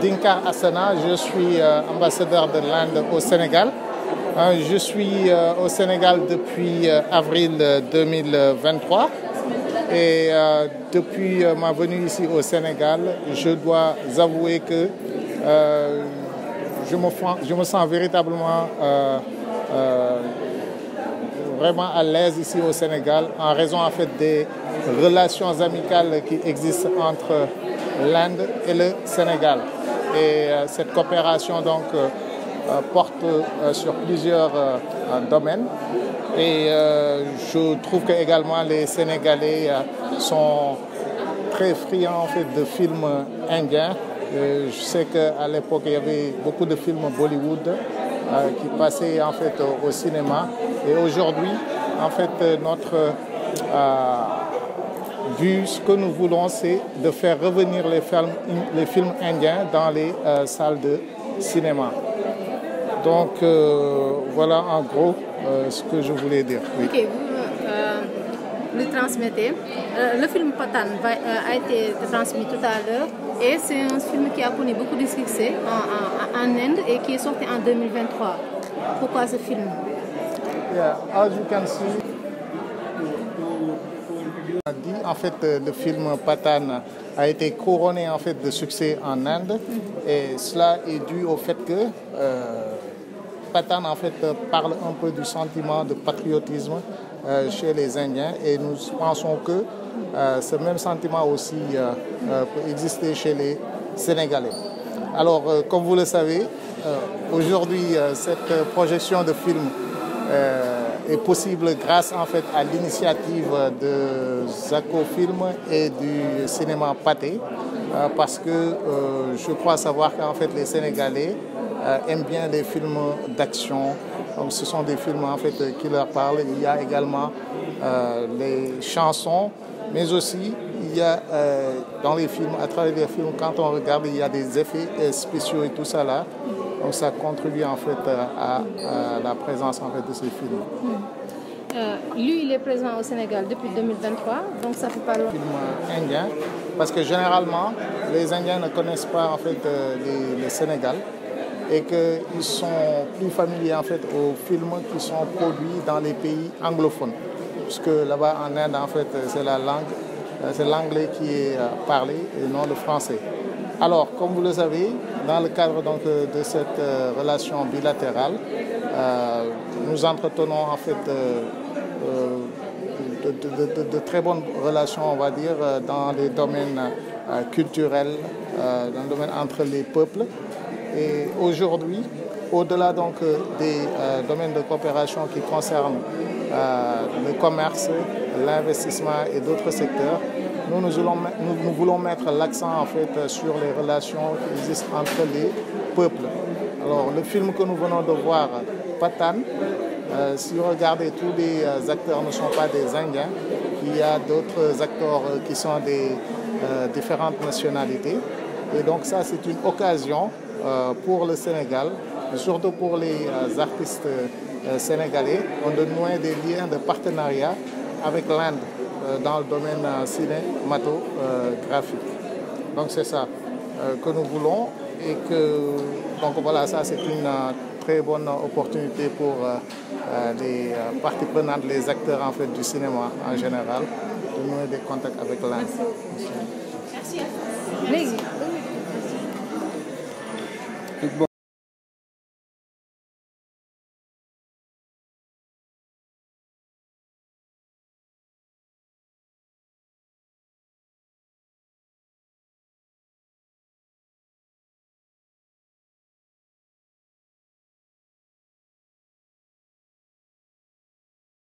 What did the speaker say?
Dinkar Asana, je suis ambassadeur de l'Inde au Sénégal. Je suis au Sénégal depuis avril 2023 et depuis ma venue ici au Sénégal, je dois avouer que je me sens véritablement vraiment à l'aise ici au Sénégal en raison en fait des relations amicales qui existent entre l'Inde et le Sénégal. Et cette coopération donc porte sur plusieurs domaines. Et je trouve que également les Sénégalais sont très friands en fait de films indiens. Je sais qu'à l'époque il y avait beaucoup de films Bollywood qui passaient en fait au cinéma. Et aujourd'hui, en fait, notre but, ce que nous voulons, c'est de faire revenir les films indiens dans les salles de cinéma. Donc, voilà en gros ce que je voulais dire. Oui. Ok, vous le transmettez. Le film Pathan a été transmis tout à l'heure et c'est un film qui a connu beaucoup de succès en Inde et qui est sorti en 2023. Pourquoi ce film? Yeah, as you can see, en fait, le film Pathan a été couronné en fait de succès en Inde et cela est dû au fait que Pathan en fait parle un peu du sentiment de patriotisme chez les Indiens et nous pensons que ce même sentiment aussi peut exister chez les Sénégalais. Alors, comme vous le savez, aujourd'hui, cette projection de film est possible grâce en fait à l'initiative de Zaco Film et du cinéma Pathé parce que je crois savoir qu'en fait les Sénégalais aiment bien les films d'action. Donc ce sont des films en fait qui leur parlent. Il y a également les chansons, mais aussi il y a dans les films, à travers les films, quand on regarde, il y a des effets spéciaux et tout ça là. Donc ça contribue en fait à la présence en fait de ces films. Lui, il est présent au Sénégal depuis 2023, donc ça fait pas longtemps. Film indien, parce que généralement les Indiens ne connaissent pas en fait le Sénégal et qu'ils sont plus familiers en fait aux films qui sont produits dans les pays anglophones, puisque là-bas en Inde en fait c'est la langue, c'est l'anglais qui est parlé et non le français. Alors, comme vous le savez, dans le cadre donc, de cette relation bilatérale, nous entretenons en fait de très bonnes relations, on va dire, dans les domaines culturels, dans le domaine entre les peuples. Et aujourd'hui, au-delà donc des domaines de coopération qui concernent le commerce, l'investissement et d'autres secteurs, nous voulons mettre l'accent en fait sur les relations qui existent entre les peuples. Alors le film que nous venons de voir, Pathan, si vous regardez, tous les acteurs ne sont pas des Indiens. Il y a d'autres acteurs qui sont des différentes nationalités. Et donc ça, c'est une occasion pour le Sénégal, surtout pour les artistes sénégalais, de nouer des liens de partenariat avec l'Inde dans le domaine cinématographique. Donc c'est ça que nous voulons et que donc voilà, ça c'est une très bonne opportunité pour les parties prenantes, les acteurs en fait du cinéma en général, de nouer des contacts avec l'Inde. Merci.